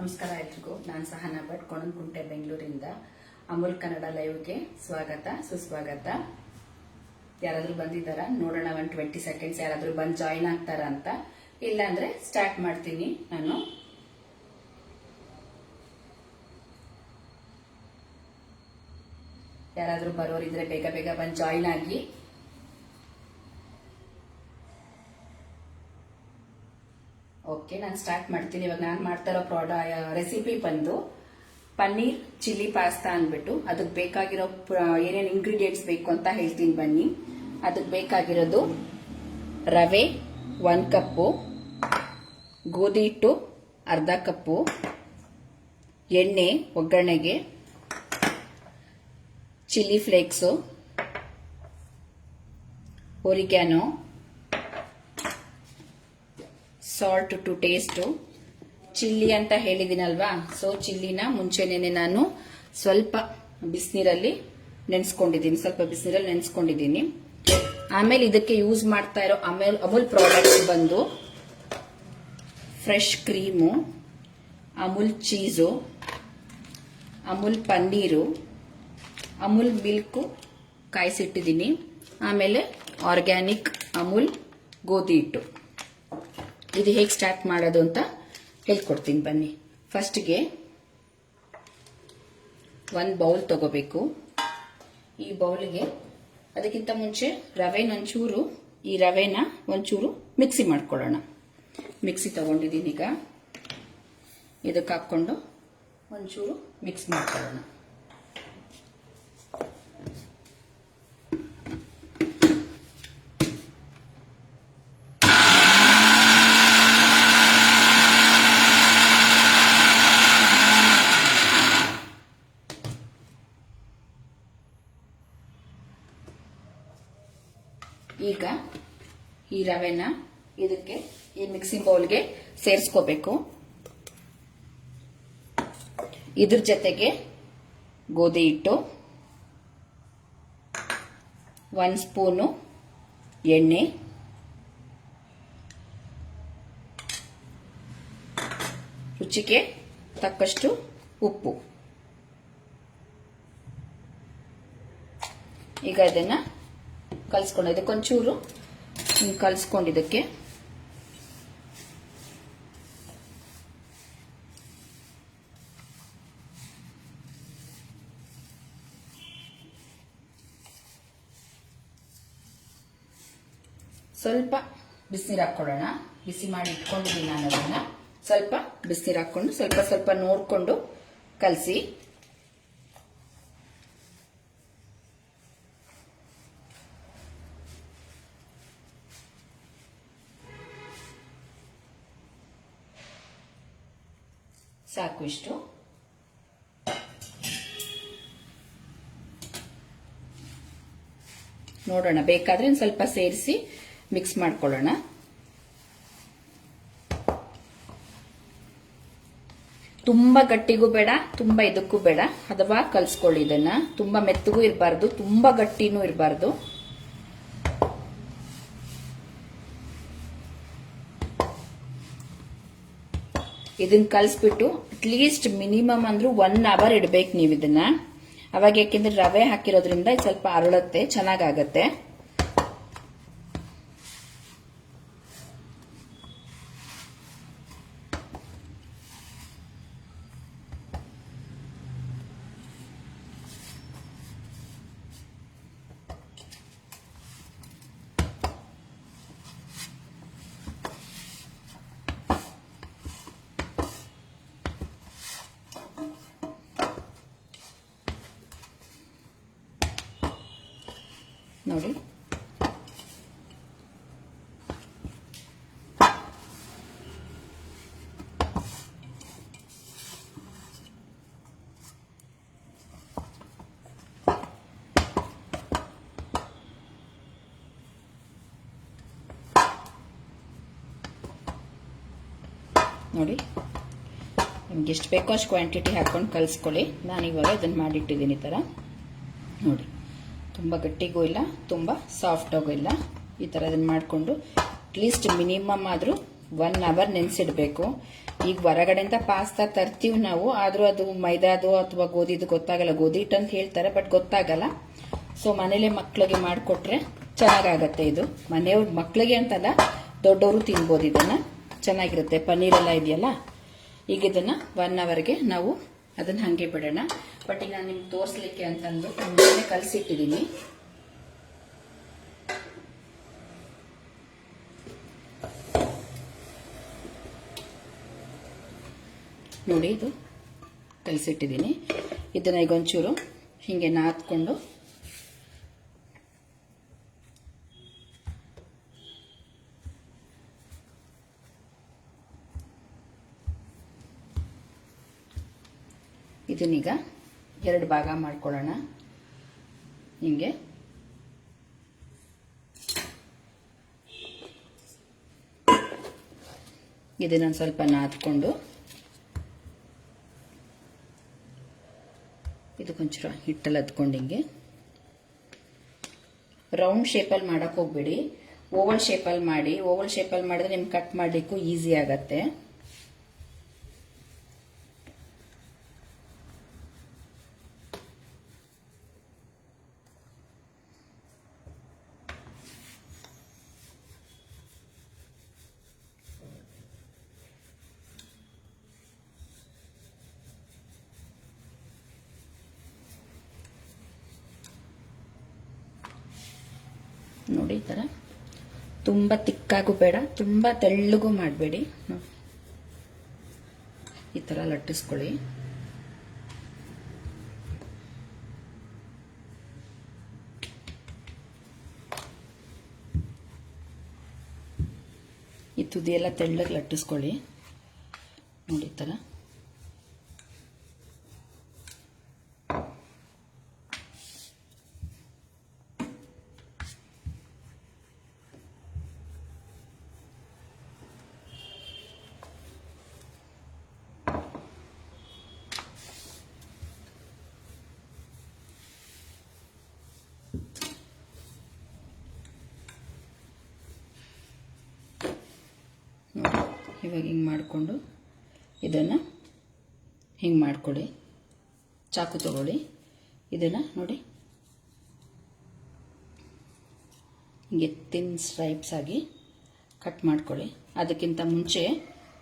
ನಮಸ್ಕಾರ ಎಲ್ರಿಗೂ. ನಾನು ಸಹನಾ ಭಟ್, ಕೊಣನಕುಂಟೆ, ಬೆಂಗಳೂರಿಂದ. ಅಮೂಲ್ ಕನ್ನಡ ಲೈವ್ಗೆ ಸ್ವಾಗತ, ಸುಸ್ವಾಗತ. ಯಾರಾದ್ರೂ ಬಂದಿದ್ದಾರಾ ನೋಡೋಣ, 20 ಸೆಕೆಂಡ್ಸ್ ಯಾರಾದ್ರೂ ಬಂದು ಜಾಯಿನ್ ಆಗ್ತಾರ ಅಂತ. ಇಲ್ಲ ಅಂದ್ರೆ ಸ್ಟಾರ್ಟ್ ಮಾಡ್ತೀನಿ ನಾನು. ಯಾರಾದ್ರೂ ಬರೋರಿದ್ರೆ ಬೇಗ ಬೇಗ ಬಂದು ಜಾಯಿನ್ ಆಗಿ. ಓಕೆ, ನಾನು ಸ್ಟಾರ್ಟ್ ಮಾಡ್ತೀನಿ. ಇವಾಗ ನಾನು ಮಾಡ್ತಾ ಇರೋ ರೆಸಿಪಿ ಬಂದು ಪನ್ನೀರ್ ಚಿಲ್ಲಿ ಪಾಸ್ತಾ ಅಂದ್ಬಿಟ್ಟು. ಅದಕ್ಕೆ ಬೇಕಾಗಿರೋ ಏನೇನು ಇಂಗ್ರೀಡಿಯೆಂಟ್ಸ್ ಬೇಕು ಅಂತ ಹೇಳ್ತೀನಿ ಬನ್ನಿ. ಅದಕ್ಕೆ ಬೇಕಾಗಿರೋದು ರವೆ 1 ಕಪ್ಪು, ಗೋಧಿ ಹಿಟ್ಟು ಅರ್ಧ ಕಪ್ಪು, ಎಣ್ಣೆ ಒಗ್ಗರಣೆಗೆ, chilli flakes, oregano, salt to taste. Chilli ಅಂತ ಹೇಳಿದಿನಲ್ವಾ, ಸೊ ಚಿಲ್ಲಿನ ಮುಂಚೆನೇನೆ ನಾನು ಸ್ವಲ್ಪ ಬಿಸಿನೀರಲ್ಲಿ ನೆನೆಸ್ಕೊಂಡಿದ್ದೀನಿ. ಆಮೇಲೆ ಇದಕ್ಕೆ ಯೂಸ್ ಮಾಡ್ತಾ ಇರೋ ಅಮೂಲ್ ಪ್ರಾಡಕ್ಟ್ಸ್ ಬಂದು fresh cream, Amul cheese, Amul paneer, Amul milk ಕಾಯಿಸಿಟ್ಟಿದ್ದೀನಿ. ಆಮೇಲೆ ಆರ್ಗ್ಯಾನಿಕ್ ಅಮೂಲ್ ಗೋಧಿ ಹಿಟ್ಟು. ಇದು ಹೇಗೆ ಸ್ಟಾರ್ಟ್ ಮಾಡೋದು ಅಂತ ಹೇಳ್ಕೊಡ್ತೀನಿ ಬನ್ನಿ. ಫಸ್ಟ್ಗೆ 1 ಬೌಲ್ ತಗೋಬೇಕು. ಈ ಬೌಲ್ಗೆ ಅದಕ್ಕಿಂತ ಮುಂಚೆ ಈ ರವೆನ ಒಂಚೂರು ಮಿಕ್ಸಿ ಮಾಡ್ಕೊಳ್ಳೋಣ. ಮಿಕ್ಸಿ ತಗೊಂಡಿದ್ದೀನಿ. ಈಗ ಇದಕ್ಕೆ ಹಾಕೊಂಡು ಒಂಚೂರು ಮಿಕ್ಸ್ ಮಾಡ್ಕೊಳ್ಳೋಣ. ಈಗ ಈ ರವೆನ ಇದಕ್ಕೆ ಈ ಮಿಕ್ಸಿಂಗ್ ಬೌಲ್ಗೆ ಸೇರಿಸ್ಕೋಬೇಕು. ಇದ್ರ ಜೊತೆಗೆ ಗೋಧಿ ಹಿಟ್ಟು, 1 ಸ್ಪೂನು ಎಣ್ಣೆ, ರುಚಿಗೆ ತಕ್ಕಷ್ಟು ಉಪ್ಪು. ಈಗ ಇದನ್ನ ಇದಕ್ಕೊಂಚೂರು ಕಲಿಸ್ಕೊಂಡಿದ್ದಕ್ಕೆ ಸ್ವಲ್ಪ ಬಿಸಿನೀರು ಹಾಕೊಳ್ಳೋಣ. ಬಿಸಿ ಮಾಡಿ ಇಟ್ಕೊಂಡಿದ್ದೀನಿ ನಾನು. ಅದನ್ನ ಸ್ವಲ್ಪ ಬಿಸಿನೀರು ಹಾಕೊಂಡು ಸ್ವಲ್ಪ ನೋಡ್ಕೊಂಡು ಕಲಸಿ. ಸಾಕು ಇಷ್ಟು. ನೋಡೋಣ, ಬೇಕಾದ್ರೆ ಸ್ವಲ್ಪ ಸೇರಿಸಿ ಮಿಕ್ಸ್ ಮಾಡ್ಕೊಳ್ಳೋಣ. ತುಂಬಾ ಗಟ್ಟಿಗೂ ಬೇಡ, ತುಂಬಾ ಇದಕ್ಕೂ ಬೇಡ, ಹದವಾಗಿ ಕಲ್ಸ್ಕೊಳ್ಳಿ. ಇದನ್ನ ತುಂಬಾ ಮೆತ್ತಗೂ ಇರಬಾರ್ದು, ತುಂಬಾ ಗಟ್ಟಿನೂ ಇರಬಾರ್ದು. ಇದನ್ನ ಕಲಿಸ್ಬಿಟ್ಟು ಅಟ್ಲೀಸ್ಟ್ ಮಿನಿಮಮ್ ಅಂದ್ರೂ 1 ಅವರ್ ಇಡಬೇಕು ನೀವು ಇದನ್ನ. ಅವಾಗ ಯಾಕೆಂದ್ರೆ ರವೆ ಹಾಕಿರೋದ್ರಿಂದ ಸ್ವಲ್ಪ ಅರಳುತ್ತೆ, ಚೆನ್ನಾಗಾಗತ್ತೆ. ನೋಡಿ, ನಿಮ್ಗೆ ಎಷ್ಟು ಬೇಕೋ ಅಷ್ಟು ಕ್ವಾಂಟಿಟಿ ಹಾಕೊಂಡು ಕಲಿಸ್ಕೊಳ್ಳಿ. ನಾನಿವಾಗ ಇದನ್ನು ಮಾಡಿಟ್ಟಿದ್ದೀನಿ. ಈ ಥರ ನೋಡಿ, ತುಂಬ ಗಟ್ಟಿಗೂ ಇಲ್ಲ, ತುಂಬ ಸಾಫ್ಟಾಗೂ ಇಲ್ಲ. ಈ ಥರ ಇದನ್ನು ಮಾಡಿಕೊಂಡು ಅಟ್ಲೀಸ್ಟ್ ಮಿನಿಮಮ್ ಆದರೂ 1 ಅವರ್ ನೆನೆಸಿಡ್ಬೇಕು. ಈಗ ಹೊರಗಡೆಯಿಂದ ಪಾಸ್ತಾ ತರ್ತೀವಿ ನಾವು, ಆದ್ರೂ ಅದು ಮೈದಾದು ಅಥವಾ ಗೋಧಿದು ಗೊತ್ತಾಗಲ್ಲ. ಗೋಧಿ ಹಿಟ್ಟು ಅಂತ ಹೇಳ್ತಾರೆ, ಬಟ್ ಗೊತ್ತಾಗಲ್ಲ. ಸೊ ಮನೇಲೆ ಮಕ್ಕಳಿಗೆ ಮಾಡಿಕೊಟ್ರೆ ಚೆನ್ನಾಗಾಗತ್ತೆ. ಇದು ಮನೆಯವ್ರ ಮಕ್ಕಳಿಗೆ ಅಂತಲ್ಲ, ದೊಡ್ಡವರು ತಿನ್ಬೋದು ಇದನ್ನ, ಚೆನ್ನಾಗಿರುತ್ತೆ. ಪನ್ನೀರ್ ಎಲ್ಲ ಇದೆಯಲ್ಲ. ಈಗ ಇದನ್ನ 1 ಅವರ್ಗೆ ನಾವು ಅದನ್ನ ಹಂಗೆ ಬಿಡೋಣ. ಬಟ್ ಈಗ ನಾನು ನಿಮ್ಗೆ ತೋರಿಸ್ಲಿಕ್ಕೆ ಅಂತಂದು ಮುಂಚೆನೆ ಕಲಸಿಟ್ಟಿದ್ದೀನಿ. ನೋಡಿ, ಇದು ಕಲಸಿಟ್ಟಿದ್ದೀನಿ. ಇದನ್ನ ಈಗ ಒಂಚೂರು ಹಿಂಗೆ ನಾದ್ಕೊಂಡು ಇದನ್ನೀಗ 2 ಭಾಗ ಮಾಡ್ಕೊಳ್ಳೋಣ. ಹಿಂಗೆ ಇದನ್ನ ಸ್ವಲ್ಪ ನಾದ್ಕೊಂಡು ಇದಕ್ಕೊಂಚೂರು ಹಿಟ್ಟಲ್ಲಿ ಅದ್ಕೊಂಡು ಹಿಂಗೆ ರೌಂಡ್ ಶೇಪಲ್ಲಿ ಮಾಡಕ್ ಹೋಗ್ಬೇಡಿ, ಓವಲ್ ಶೇಪಲ್ಲಿ ಮಾಡಿ. ಓವಲ್ ಶೇಪಲ್ಲಿ ಮಾಡಿದ್ರೆ ನಿಮ್ಗೆ ಕಟ್ ಮಾಡಲಿಕ್ಕೂ ಈಸಿ ಆಗತ್ತೆ. ನೋಡಿ, ಈ ಥರ ತುಂಬ ತಿಕ್ಕಾಗೂ ಬೇಡ, ತುಂಬ ತೆಳ್ಳಗೂ ಮಾಡಬೇಡಿ. ಈ ಥರ ಲಟ್ಟಿಸ್ಕೊಳ್ಳಿ. ಈ ತುದಿ ಎಲ್ಲ ತೆಳ್ಳಗೆ ಲಟ್ಟಿಸ್ಕೊಳ್ಳಿ. ನೋಡಿ, ಈ ಥರ. ಇವಾಗ ಹಿಂಗೆ ಮಾಡಿಕೊಂಡು ಇದನ್ನು ಹಿಂಗೆ ಮಾಡ್ಕೊಳ್ಳಿ. ಚಾಕು ತಗೊಳ್ಳಿ. ಇದನ್ನು ನೋಡಿ ಹಿಂಗೆ ತಿನ್ ಸ್ಟ್ರೈಪ್ಸ್ ಆಗಿ ಕಟ್ ಮಾಡ್ಕೊಳ್ಳಿ. ಅದಕ್ಕಿಂತ ಮುಂಚೆ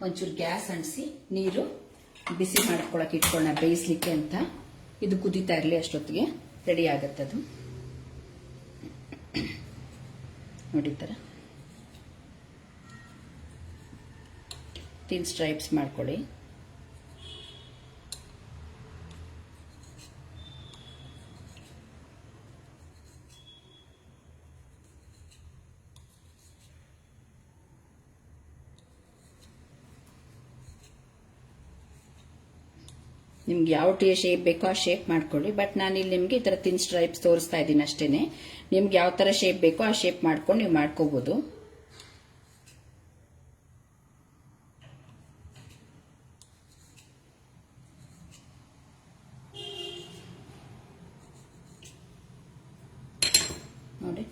ಒಂಚೂರು ಗ್ಯಾಸ್ ಅಂಟಿಸಿ ನೀರು ಬಿಸಿ ಮಾಡ್ಕೊಳಕ್ಕೆ ಇಟ್ಕೊಳ್ಳೋಣ, ಬೇಯಿಸ್ಲಿಕ್ಕೆ ಅಂತ. ಇದು ಕುದೀತಾ ಇರಲಿ, ಅಷ್ಟೊತ್ತಿಗೆ ರೆಡಿ ಆಗುತ್ತೆ ಅದು. ನೋಡಿ, ಈ ಥರ ತಿನ್ ಸ್ಟ್ರೈಪ್ಸ್ ಮಾಡ್ಕೊಳ್ಳಿ. ನಿಮ್ಗೆ ಯಾವ ಶೇಪ್ ಬೇಕೋ ಆ ಶೇಪ್ ಮಾಡ್ಕೊಳ್ಳಿ. ಬಟ್ ನಾನಿಲ್ಲಿ ನಿಮ್ಗೆ ಈ ಥರ ತಿನ್ ಸ್ಟ್ರೈಪ್ಸ್ ತೋರಿಸ್ತಾ ಇದ್ದೀನಿ ಅಷ್ಟೇನೆ. ನಿಮ್ಗೆ ಯಾವ ಥರ ಶೇಪ್ ಬೇಕೋ ಆ ಶೇಪ್ ಮಾಡ್ಕೊಂಡು ನೀವು ಮಾಡ್ಕೋಬಹುದು. ನೋಡಿ,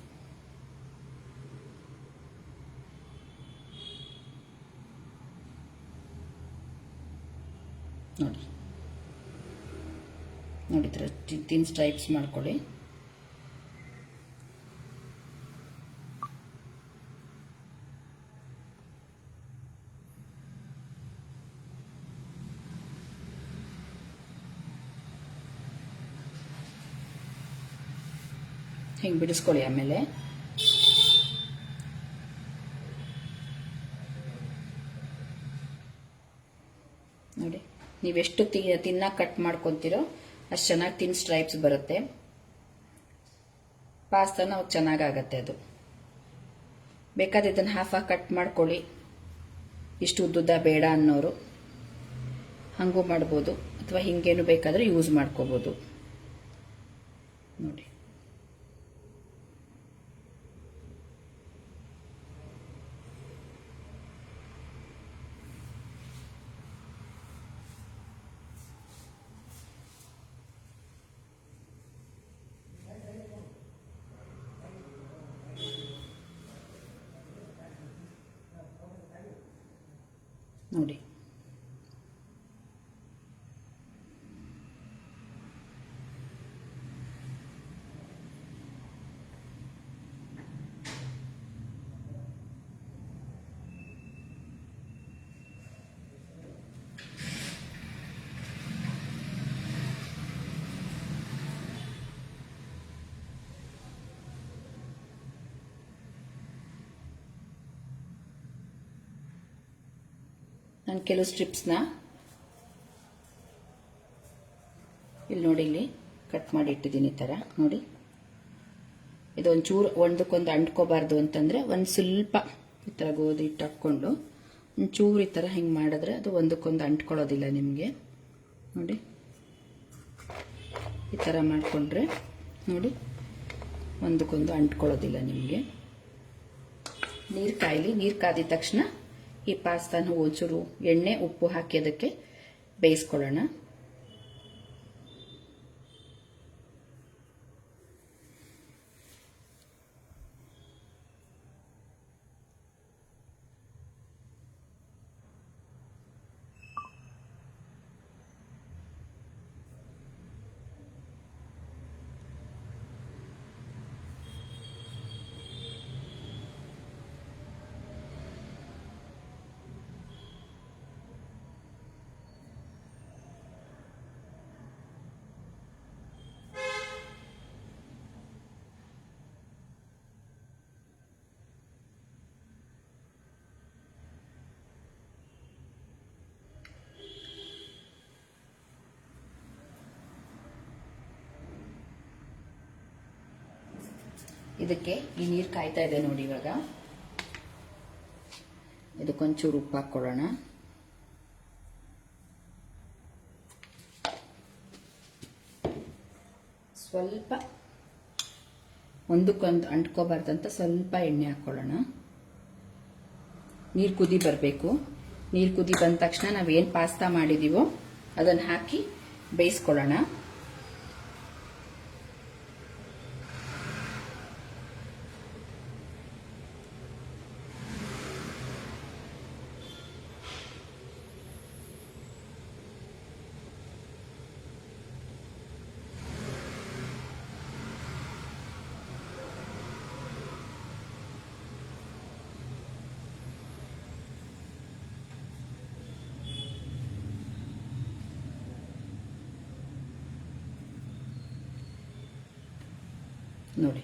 ನೋಡಿ ನೋಡಿ, ಥರ ತಿನ್ ಸ್ಟ್ರೈಪ್ಸ್ ಮಾಡ್ಕೊಳ್ಳಿ. ಹಿಂಗೆ ಬಿಡಿಸ್ಕೊಳ್ಳಿ. ಆಮೇಲೆ ನೋಡಿ, ನೀವೆಷ್ಟು ತಿನ್ನಕ್ಕೆ ಕಟ್ ಮಾಡ್ಕೊತೀರೋ ಅಷ್ಟು ಚೆನ್ನಾಗಿ ತಿನ್ ಸ್ಟ್ರೈಪ್ಸ್ ಬರುತ್ತೆ. ಪಾಸ್ತಾನ ಅವಾಗ ಚೆನ್ನಾಗಾಗತ್ತೆ ಅದು. ಬೇಕಾದ್ರೆ ಇದನ್ನು ಹಾಫಾಗಿ ಕಟ್ ಮಾಡ್ಕೊಳ್ಳಿ, ಇಷ್ಟು ಉದ್ದುದ್ದ ಬೇಡ ಅನ್ನೋರು ಹಂಗೂ ಮಾಡ್ಬೋದು, ಅಥವಾ ಹಿಂಗೇನು ಬೇಕಾದ್ರೆ ಯೂಸ್ ಮಾಡ್ಕೋಬೋದು. ನೋಡಿ, ನೋಡಿ. ನಾನು ಕೆಲವು ಸ್ಟ್ರಿಪ್ಸ್ನ ಇಲ್ಲಿ ನೋಡಿ, ಇಲ್ಲಿ ಕಟ್ ಮಾಡಿ ಇಟ್ಟಿದ್ದೀನಿ. ಈ ಥರ ನೋಡಿ, ಇದು ಒಂಚೂರು ಒಂದಕ್ಕೊಂದು ಅಂಟ್ಕೋಬಾರ್ದು ಅಂತಂದರೆ ಒಂದು ಸ್ವಲ್ಪ ಈ ಥರ ಗೋಧಿ ಹಿಟ್ಟು ಹಾಕ್ಕೊಂಡು ಒಂಚೂರು ಈ ಥರ ಹಿಂಗೆ ಮಾಡಿದ್ರೆ ಅದು ಒಂದಕ್ಕೊಂದು ಅಂಟ್ಕೊಳ್ಳೋದಿಲ್ಲ ನಿಮಗೆ. ನೋಡಿ, ಈ ಥರ ಮಾಡಿಕೊಂಡ್ರೆ ನೋಡಿ ಒಂದಕ್ಕೊಂದು ಅಂಟ್ಕೊಳ್ಳೋದಿಲ್ಲ ನಿಮಗೆ. ನೀರು ಕಾಯಲಿ. ನೀರು ಕಾದಿದ ತಕ್ಷಣ ಈ ಪಾಸ್ತಾನ ಒಂಚೂರು ಎಣ್ಣೆ ಉಪ್ಪು ಹಾಕಿ ಅದಕ್ಕೆ ಬೇಯಿಸ್ಕೊಳ್ಳೋಣ. ಇದಕ್ಕೆ ಈ ನೀರು ಕಾಯ್ತಾ ಇದೆ ನೋಡಿ. ಇವಾಗ ಇದಕ್ಕೊಂಚೂರು ಉಪ್ಪು ಹಾಕ್ಕೊಳ್ಳೋಣ. ಸ್ವಲ್ಪ ಒಂದಕ್ಕೊಂದು ಅಂಟ್ಕೋಬಾರ್ದಂತ ಸ್ವಲ್ಪ ಎಣ್ಣೆ ಹಾಕ್ಕೊಳ್ಳೋಣ. ನೀರು ಕುದಿ ಬರಬೇಕು. ನೀರು ಕುದಿ ಬಂದ ತಕ್ಷಣ ನಾವೇನು ಪಾಸ್ತಾ ಮಾಡಿದೀವೋ ಅದನ್ನು ಹಾಕಿ ಬೇಯಿಸ್ಕೊಳ್ಳೋಣ. ನೋಡಿ,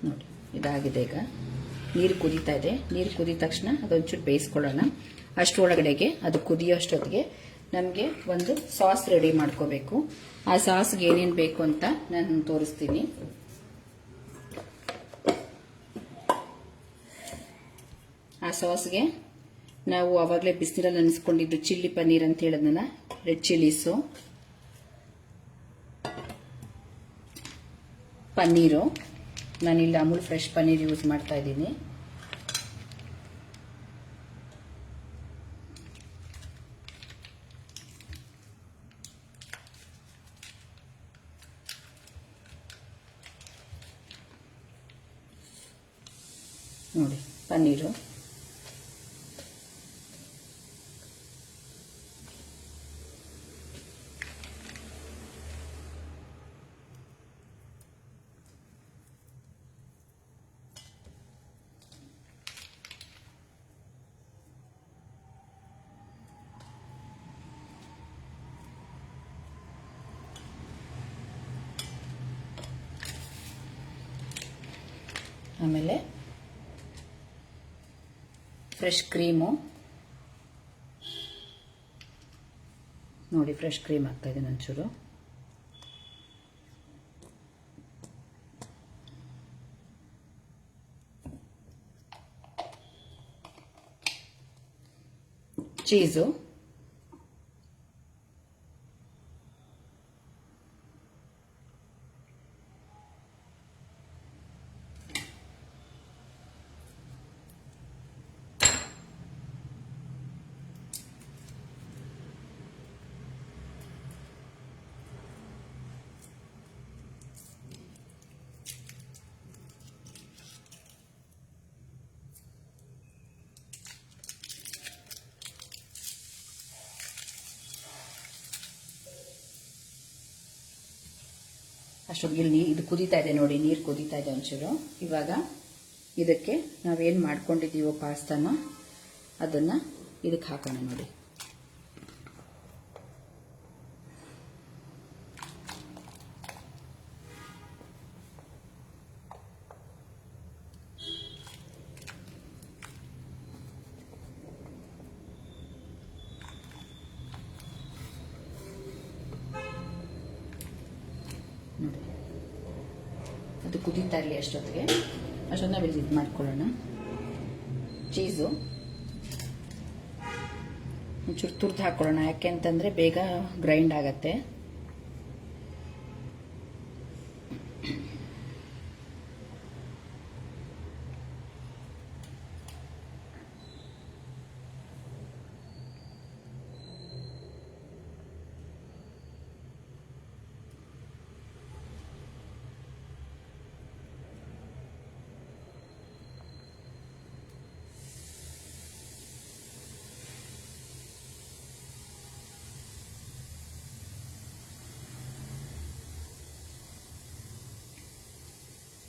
ನೋಡಿ ಇದಾಗಿದೆ. ಈಗ ನೀರು ಕುದೀತಾ ಇದೆ. ನೀರು ಕುದಿದ ತಕ್ಷಣ ಅದೊಂಚೂರು ಬೇಯಿಸ್ಕೊಳ್ಳೋಣ. ಅಷ್ಟರೊಳಗಡೆಗೆ ಅದು ಕುದಿಯೋಷ್ಟೊತ್ತಿಗೆ ನಮಗೆ ಒಂದು ಸಾಸ್ ರೆಡಿ ಮಾಡ್ಕೋಬೇಕು. ಆ ಸಾಸ್ಗೆ ಏನೇನು ಬೇಕು ಅಂತ ನಾನು ತೋರಿಸ್ತೀನಿ. ಆ ಸಾಸ್ಗೆ ನಾವು ಆವಾಗಲೇ ಬಿಸಿನೀರಲ್ಲಿ ನೆನೆಸ್ಕೊಂಡಿದ್ದು ಚಿಲ್ಲಿ ಪನ್ನೀರ್ ಅಂತ ಹೇಳಿದ್ನಲ್ಲ, ರೆಡ್ ಚಿಲ್ಲೀಸು, ಪನ್ನೀರು, ನಾನಿಲ್ಲಿ ಅಮೂಲ್ ಫ್ರೆಶ್ ಪನ್ನೀರ್ ಯೂಸ್ ಮಾಡ್ತಾ ಇದ್ದೀನಿ. ನೋಡಿ ಪನ್ನೀರು, ಆಮೇಲೆ ಫ್ರೆಶ್ ಕ್ರೀಮು. ನೋಡಿ ಫ್ರೆಶ್ ಕ್ರೀಮ್ ಹಾಕ್ತಾ ಇದ್ದೀನಿ ಒಂಚೂರು. ಚೀಸು, ಅಷ್ಟೊತ್ತಿಗೆ ಇದು ಕುದೀತಾ ಇದೆ ನೋಡಿ, ನೀರು ಕುದೀತಾ ಇದೆ ಒಂಚೂರು. ಇವಾಗ ಇದಕ್ಕೆ ನಾವೇನು ಮಾಡ್ಕೊಂಡಿದ್ದೀವೋ ಪಾಸ್ತಾನ ಅದನ್ನು ಇದಕ್ಕೆ ಹಾಕೋಣ ನೋಡಿ. ನೋಡಿ ಅದು ಕುದೀತಾ ಇರಲಿ ಅಷ್ಟೊತ್ತಿಗೆ ನಾವಿಲ್ಲಿ ಇದು ಮಾಡ್ಕೊಳ್ಳೋಣ. ಚೀಸು ಒಂಚೂರು ತುರ್ದು ಹಾಕೊಳ್ಳೋಣ, ಯಾಕೆ ಅಂತಂದರೆ ಬೇಗ ಗ್ರೈಂಡ್ ಆಗತ್ತೆ.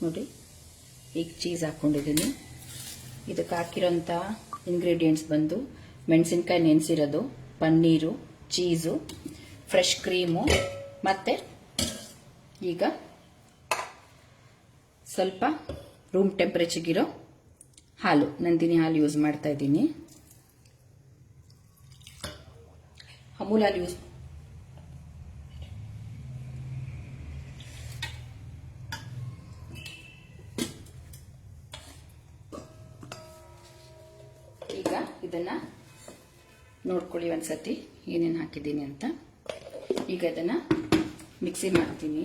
ನೋಡಿ ಈಗ ಚೀಸ್ ಹಾಕ್ಕೊಂಡಿದ್ದೀನಿ. ಇದಕ್ಕೆ ಹಾಕಿರೋಂಥ ಇಂಗ್ರೀಡಿಯೆಂಟ್ಸ್ ಬಂದು ಮೆಣಸಿನ್ಕಾಯಿ ನೆನೆಸಿರೋದು, ಪನ್ನೀರು, ಚೀಸು, ಫ್ರೆಶ್ ಕ್ರೀಮು, ಮತ್ತು ಈಗ ಸ್ವಲ್ಪ ರೂಮ್ ಟೆಂಪ್ರೇಚರ್ಗಿರೋ ಹಾಲು, ನಂದಿನಿ ಹಾಲು ಯೂಸ್ ಮಾಡ್ತಾ ಇದ್ದೀನಿ. ಅಮೂಲ್ ಹಾಲು ಯೂಸ್ ಈಗ ಇದನ್ನ ನೋಡ್ಕೊಳ್ಳಿ ಒಂದ್ಸತಿ ಏನೇನು ಹಾಕಿದ್ದೀನಿ ಅಂತ. ಈಗ ಇದನ್ನ ಮಿಕ್ಸಿ ಮಾಡ್ತೀನಿ.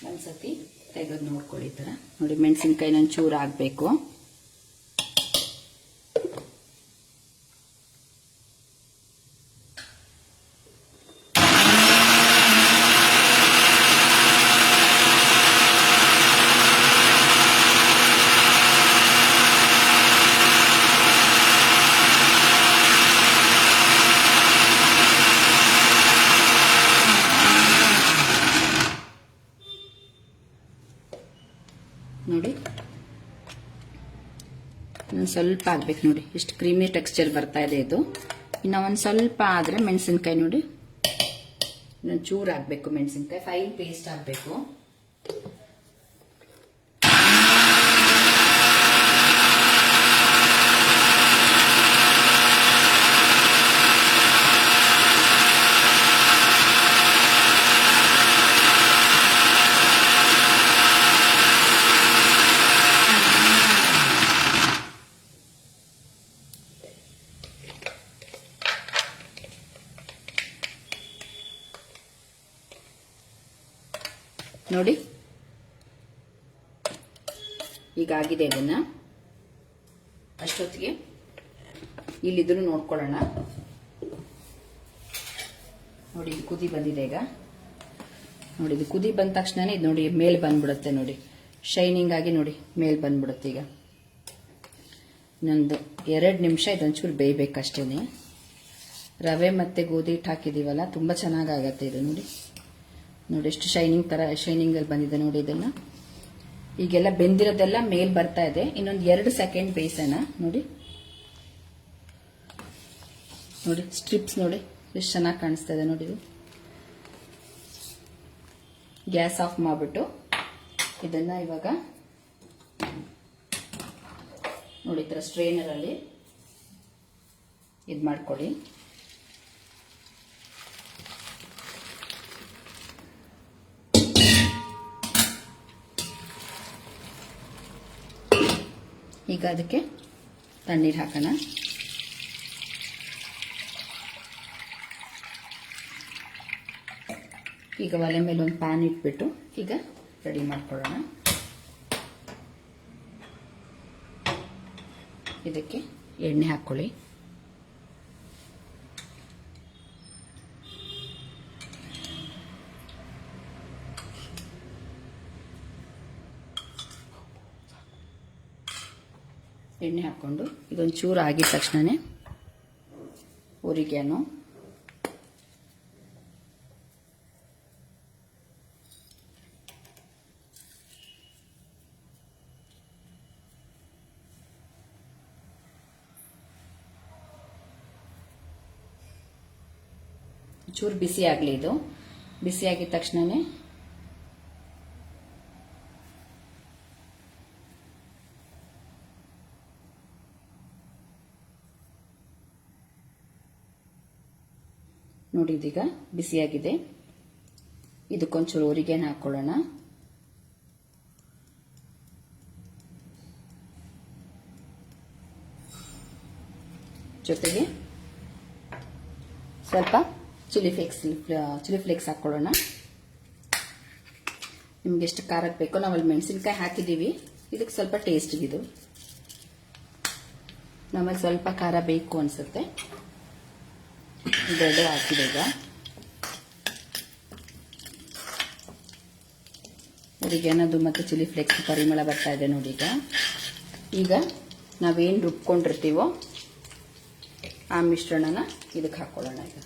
ಒಂದ್ಸತಿ ತೆಗೆದು ನೋಡ್ಕೊಳ್ಳಿ ಈ ಥರ ನೋಡಿ. ಮೆಣಸಿನ್ಕಾಯಿ ಒಂಚೂರು ಆಗಬೇಕು. ನೋಡಿ ಇನ್ನೊಂದು ಸ್ವಲ್ಪ ಆಗ್ಬೇಕು ನೋಡಿ, ಇಷ್ಟು ಕ್ರೀಮಿ ಟೆಕ್ಸ್ಚರ್ ಬರ್ತಾ ಇದೆ ಇದು. ಇನ್ನು ಒಂದು ಸ್ವಲ್ಪ ಆದರೆ ಮೆಣಸಿನ್ಕಾಯಿ ನೋಡಿ ಇನ್ನೊಂದು ಚೂರು ಆಗಬೇಕು, ಮೆಣಸಿನ್ಕಾಯಿ ಫೈನ್ ಪೇಸ್ಟ್ ಆಗಬೇಕು. ನೋಡಿ ಈಗಾಗಿದೆ. ಇದನ್ನ ಅಷ್ಟೊತ್ತಿಗೆ ಇಲ್ಲಿದ್ರು ನೋಡ್ಕೊಳ್ಳೋಣ. ನೋಡಿ ಇದು ಕುದಿ ಬಂದಿದೆ. ಈಗ ನೋಡಿ ಇದು ಕುದಿ ಬಂದ ತಕ್ಷಣ ಇದು ನೋಡಿ ಮೇಲ್ ಬಂದ್ಬಿಡುತ್ತೆ ನೋಡಿ, ಶೈನಿಂಗ್ ಆಗಿ ನೋಡಿ ಮೇಲ್ ಬಂದ್ಬಿಡುತ್ತೆ. ಈಗ ಇನ್ನೊಂದು 2 ನಿಮಿಷ ಇದೊಂಚೂರು ಬೇಯಬೇಕಷ್ಟೇನೆ. ರವೆ ಮತ್ತೆ ಗೋಧಿ ಹಿಟ್ಟು ಹಾಕಿದೀವಲ್ಲ, ತುಂಬಾ ಚೆನ್ನಾಗಾಗತ್ತೆ ಇದು. ನೋಡಿ ನೋಡಿ ಎಷ್ಟು ಶೈನಿಂಗ್ ಅಲ್ಲಿ ಬಂದಿದೆ ನೋಡಿ. ಇದನ್ನ ಈಗೆಲ್ಲ ಬೆಂದಿರೋದೆಲ್ಲ ಮೇಲ್ ಬರ್ತಾ ಇದೆ. ಇನ್ನೊಂದು 2 ಸೆಕೆಂಡ್ ಬೇಯಿಸೋಣ. ನೋಡಿ ನೋಡಿ ಸ್ಟ್ರಿಪ್ಸ್ ನೋಡಿ ಎಷ್ಟು ಚೆನ್ನಾಗಿ ಕಾಣಿಸ್ತಾ ಇದೆ ನೋಡಿ. ಇದು ಗ್ಯಾಸ್ ಆಫ್ ಮಾಡಿಬಿಟ್ಟು ಇದನ್ನ ಇವಾಗ ನೋಡಿ ಈ ಥರ ಸ್ಟ್ರೈನರ್ ಅಲ್ಲಿ ಇದು ಮಾಡ್ಕೊಳ್ಳಿ. ಈಗ ಅದಕ್ಕೆ ತಣ್ಣೀರು ಹಾಕೋಣ. ಈಗ ಒಲೆ ಮೇಲೆ ಒಂದು ಪ್ಯಾನ್ ಇಟ್ಬಿಟ್ಟು ಈಗ ರೆಡಿ ಮಾಡ್ಕೊಳ್ಳೋಣ. ಇದಕ್ಕೆ ಎಣ್ಣೆ ಹಾಕ್ಕೊಳ್ಳಿ. ಎಣ್ಣೆ ಹಾಕ್ಕೊಂಡು ಇದೊಂದು ಚೂರು ಆಗಿದ ತಕ್ಷಣನೇ ಒರಿಗ್ಯಾನೋ, ಚೂರು ಬಿಸಿ ಆಗಲಿ. ಇದು ಬಿಸಿ ಆಗಿದ ತಕ್ಷಣನೇ ನೋಡಿ ಇದೀಗ ಬಿಸಿಯಾಗಿದೆ. ಇದಕ್ಕೊಂಚೂರು ಒರಿಗೇನ ಹಾಕೊಳ್ಳೋಣ. ಜೊತೆಗೆ ಸ್ವಲ್ಪ ಚಿಲ್ಲಿ ಫ್ಲೇಕ್ಸ್ ಹಾಕೊಳ್ಳೋಣ. ನಿಮ್ಗೆ ಎಷ್ಟು ಖಾರಕ್ಕೆ ಬೇಕೋ, ನಾವಲ್ಲಿ ಮೆಣಸಿನ್ಕಾಯಿ ಹಾಕಿದ್ದೀವಿ, ಇದಕ್ಕೆ ಸ್ವಲ್ಪ ಟೇಸ್ಟ್ ಇದು. ನಮಗೆ ಸ್ವಲ್ಪ ಖಾರ ಬೇಕು ಅನ್ಸುತ್ತೆ. ಇದೆರಡು ಹಾಕಿದೆ. ಈಗ ಒರಿಗ್ಯಾನದು ಮತ್ತು ಚಿಲ್ಲಿ ಫ್ಲೇಕ್ಸ್ ಪರಿಮಳ ಬರ್ತಾ ಇದೆ ನೋಡಿ. ಈಗ ನಾವೇನು ರುಬ್ಕೊಂಡಿರ್ತೀವೋ ಆ ಮಿಶ್ರಣನ ಇದಕ್ಕೆ ಹಾಕೊಳ್ಳೋಣ. ಈಗ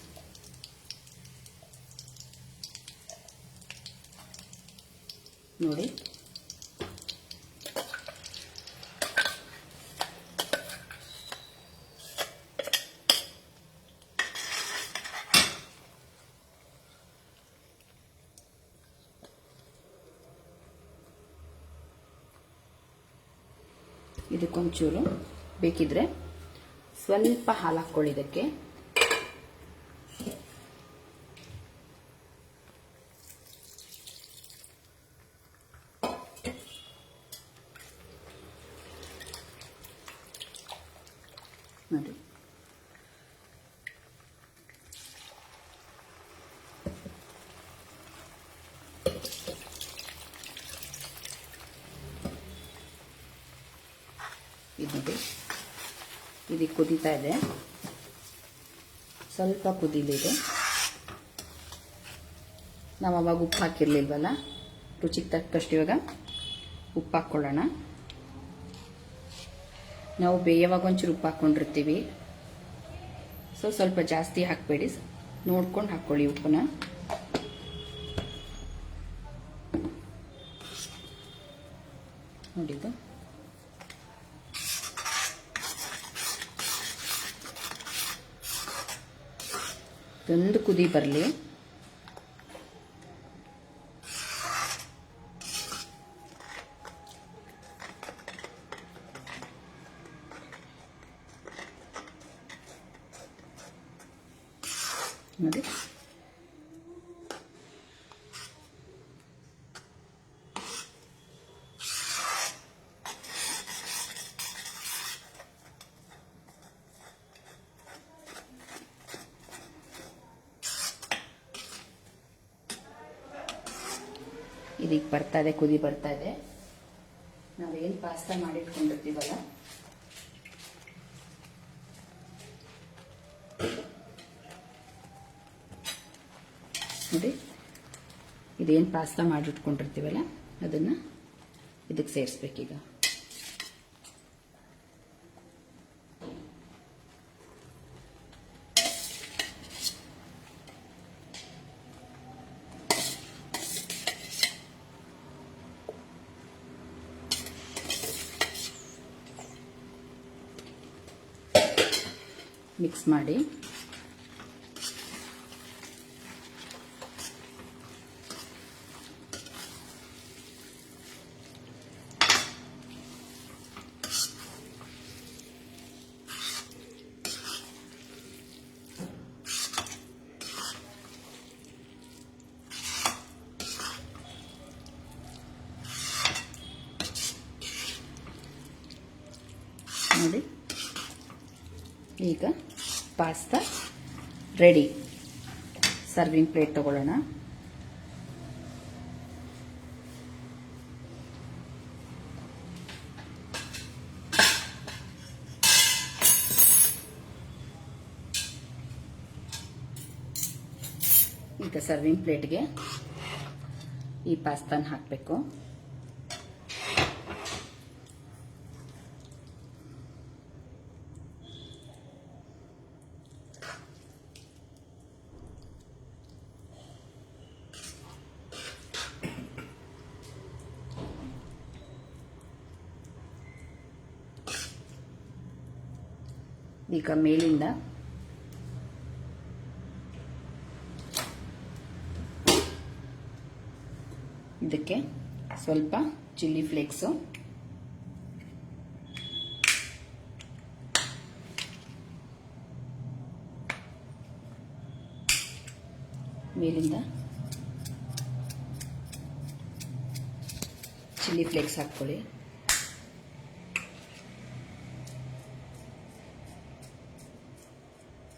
ನೋಡಿ ಇದಕ್ಕೊಂಚೂರು ಬೇಕಿದ್ರೆ ಸ್ವಲ್ಪ ಹಾಲು ಹಾಕ್ಕೊಳ್ಳಿ ಇದಕ್ಕೆ. ನೋಡಿ ಇದಕ್ಕೆ ಕುದೀತಾ ಇದೆ. ಸ್ವಲ್ಪ ಕುದೀಲಿದೆ. ನಾವು ಅವಾಗ ಉಪ್ಪು ಹಾಕಿರ್ಲಿಲ್ವಲ್ಲ, ರುಚಿಗೆ ತಕ್ಕಷ್ಟು ಇವಾಗ ಉಪ್ಪು ಹಾಕ್ಕೊಳ್ಳೋಣ. ನಾವು ಬೇಯವಾಗ ಒಂಚೂರು ಉಪ್ಪು ಹಾಕ್ಕೊಂಡಿರ್ತೀವಿ, ಸ್ವಲ್ಪ ಜಾಸ್ತಿ ಹಾಕಬೇಡಿ, ನೋಡ್ಕೊಂಡು ಹಾಕ್ಕೊಳ್ಳಿ ಉಪ್ಪನ್ನ. ನೋಡಿದ್ದು ಒಂದು ಕುದಿ ಬರಲಿ. ನೋಡಿ ಇದೀಗ ಬರ್ತಾ ಇದೆ, ಕುದಿ ಬರ್ತಾ ಇದೆ. ನಾವೇನು ಪಾಸ್ತಾ ಮಾಡಿಟ್ಕೊಂಡಿರ್ತೀವಲ್ಲ ನೋಡಿ, ಇದೇನು ಪಾಸ್ತಾ ಮಾಡಿಟ್ಕೊಂಡಿರ್ತೀವಲ್ಲ ಅದನ್ನು ಇದಕ್ಕೆ ಸೇರಿಸ್ಬೇಕೀಗ. ಮಿಕ್ಸ್ ಮಾಡಿ ನೋಡಿ. ಈಗ ಪಾಸ್ತಾ ರೆಡಿ. ಸರ್ವಿಂಗ್ ಪ್ಲೇಟ್ ತಗೊಳ್ಳೋಣ. ಈಗ ಸರ್ವಿಂಗ್ ಪ್ಲೇಟ್ಗೆ ಈ ಪಾಸ್ತಾನ ಹಾಕಬೇಕು. ಈಗ ಮೇಲಿಂದ ಇದಕ್ಕೆ ಸ್ವಲ್ಪ ಚಿಲ್ಲಿ ಫ್ಲೇಕ್ಸು, ಮೇಲಿಂದ ಚಿಲ್ಲಿ ಫ್ಲೇಕ್ಸ್ ಹಾಕ್ಕೊಳ್ಳಿ.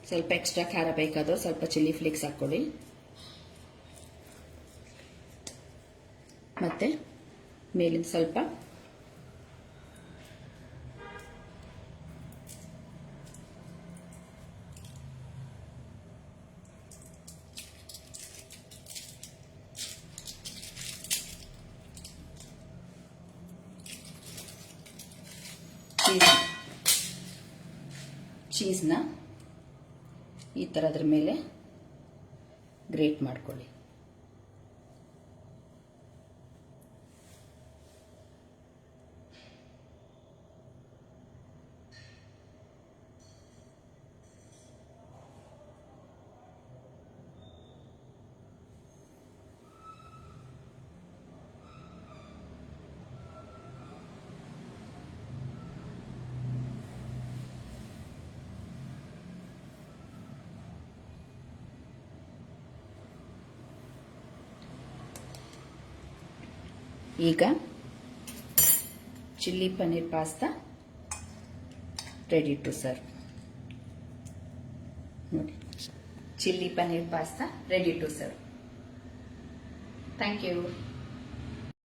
ಸ್ವಲ್ಪ ಎಕ್ಸ್ಟ್ರಾ ಖಾರ ಬೇಕಾದರೂ ಸ್ವಲ್ಪ ಚಿಲ್ಲಿ ಫ್ಲೇಕ್ಸ್ ಹಾಕ್ಕೊಳ್ಳಿ. ಮತ್ತೆ ಮೇಲಿಂದ ಸ್ವಲ್ಪ ಚೀಸ್ನ ಈ ಥರ ಅದ್ರ ಮೇಲೆ ಗ್ರೇಟ್ ಮಾಡ್ಕೊಳ್ಳಿ. ಈಗ chilli paneer pasta ready to serve. ನೋಡಿ, chilli paneer pasta ready to serve. Thank you.